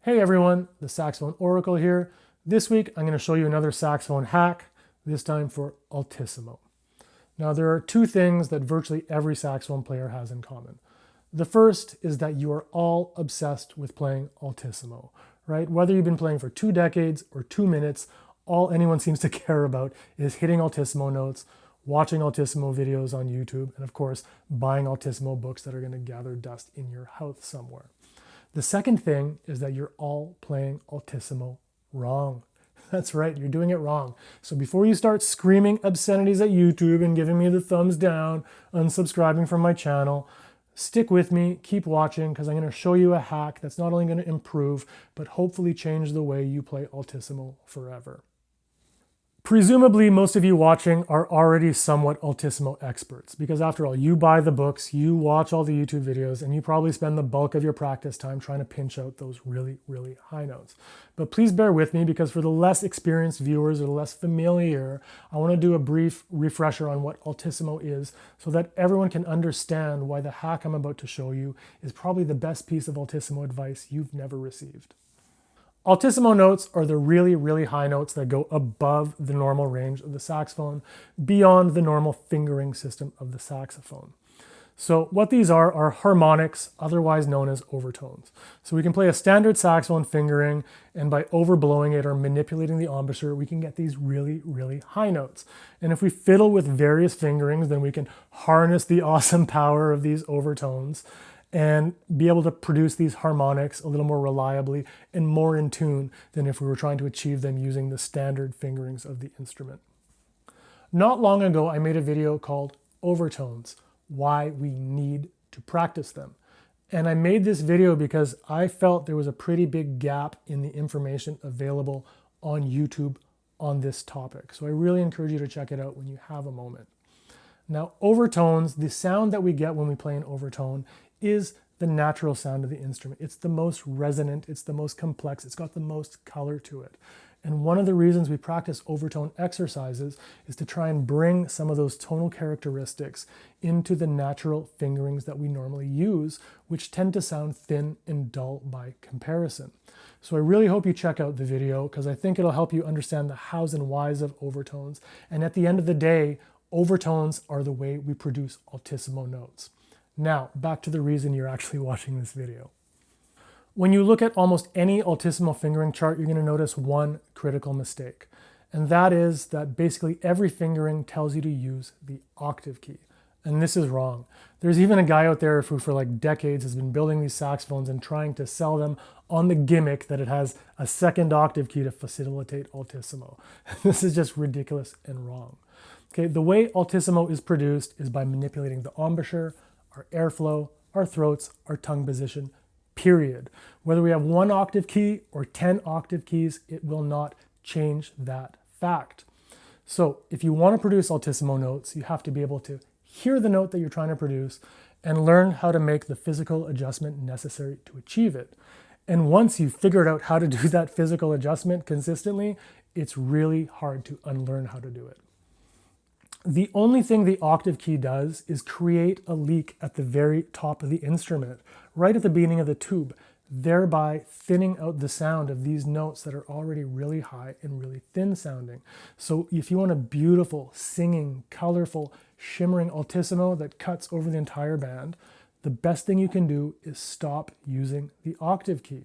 Hey everyone, the Saxophone Oracle here. This week I'm going to show you another saxophone hack, this time for Altissimo. Now there are two things that virtually every saxophone player has in common. The first is that you are all obsessed with playing Altissimo, right? Whether you've been playing for 2 decades or 2 minutes, all anyone seems to care about is hitting Altissimo notes, watching Altissimo videos on YouTube, and of course, buying Altissimo books that are going to gather dust in your house somewhere. The second thing is that you're all playing Altissimo wrong. That's right, you're doing it wrong. So before you start screaming obscenities at YouTube and giving me the thumbs down, unsubscribing from my channel, stick with me, keep watching, because I'm going to show you a hack that's not only going to improve, but hopefully change the way you play Altissimo forever. Presumably, most of you watching are already somewhat Altissimo experts, because after all, you buy the books, you watch all the YouTube videos, and you probably spend the bulk of your practice time trying to pinch out those really, really high notes. But please bear with me, because for the less experienced viewers or the less familiar, I want to do a brief refresher on what Altissimo is so that everyone can understand why the hack I'm about to show you is probably the best piece of Altissimo advice you've never received. Altissimo notes are the really, really high notes that go above the normal range of the saxophone, beyond the normal fingering system of the saxophone. So what these are harmonics, otherwise known as overtones. So we can play a standard saxophone fingering, and by overblowing it or manipulating the embouchure, we can get these really, really high notes. And if we fiddle with various fingerings, then we can harness the awesome power of these overtones and be able to produce these harmonics a little more reliably and more in tune than if we were trying to achieve them using the standard fingerings of the instrument. Not long ago, I made a video called Overtones, Why We Need to Practice Them. And I made this video because I felt there was a pretty big gap in the information available on YouTube on this topic. So I really encourage you to check it out when you have a moment. Now, overtones, the sound that we get when we play an overtone is the natural sound of the instrument. It's the most resonant, it's the most complex, it's got the most color to it. And one of the reasons we practice overtone exercises is to try and bring some of those tonal characteristics into the natural fingerings that we normally use, which tend to sound thin and dull by comparison. So I really hope you check out the video, because I think it'll help you understand the hows and whys of overtones. And at the end of the day, overtones are the way we produce Altissimo notes. Now, back to the reason you're actually watching this video. When you look at almost any Altissimo fingering chart, you're going to notice one critical mistake. And that is that basically every fingering tells you to use the octave key. And this is wrong. There's even a guy out there who for like decades has been building these saxophones and trying to sell them on the gimmick that it has a second octave key to facilitate Altissimo. This is just ridiculous and wrong. Okay, the way Altissimo is produced is by manipulating the embouchure, our airflow, our throats, our tongue position, period. Whether we have 1 octave key or 10 octave keys, it will not change that fact. So if you want to produce Altissimo notes, you have to be able to hear the note that you're trying to produce and learn how to make the physical adjustment necessary to achieve it. And once you've figured out how to do that physical adjustment consistently, it's really hard to unlearn how to do it. The only thing the octave key does is create a leak at the very top of the instrument, right at the beginning of the tube, thereby thinning out the sound of these notes that are already really high and really thin sounding. So if you want a beautiful, singing, colorful, shimmering Altissimo that cuts over the entire band, the best thing you can do is stop using the octave key.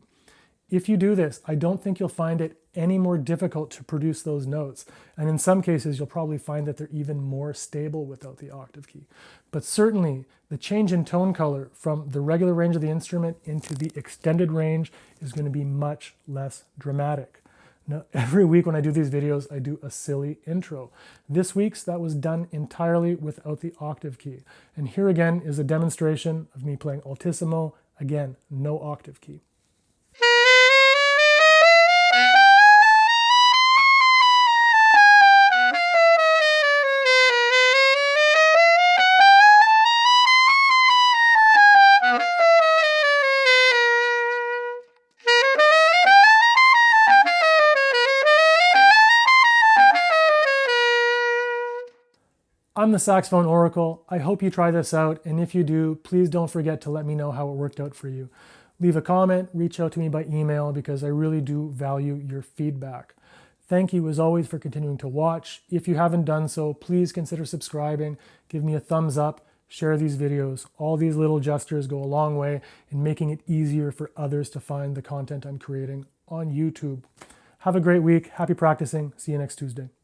If you do this, I don't think you'll find it any more difficult to produce those notes. And in some cases, you'll probably find that they're even more stable without the octave key. But certainly, the change in tone color from the regular range of the instrument into the extended range is going to be much less dramatic. Now, every week when I do these videos, I do a silly intro. This week's, that was done entirely without the octave key. And here again is a demonstration of me playing Altissimo. Again, no octave key. I'm the Saxophone Oracle. I hope you try this out, and if you do, please don't forget to let me know how it worked out for you. leave a comment, reach out to me by email because I really do value your feedback. Thank you as always for continuing to watch. If you haven't done so, please consider subscribing, give me a thumbs up, share these videos. All these little gestures go a long way in making it easier for others to find the content I'm creating on YouTube. Have a great week. Happy practicing. See you next Tuesday.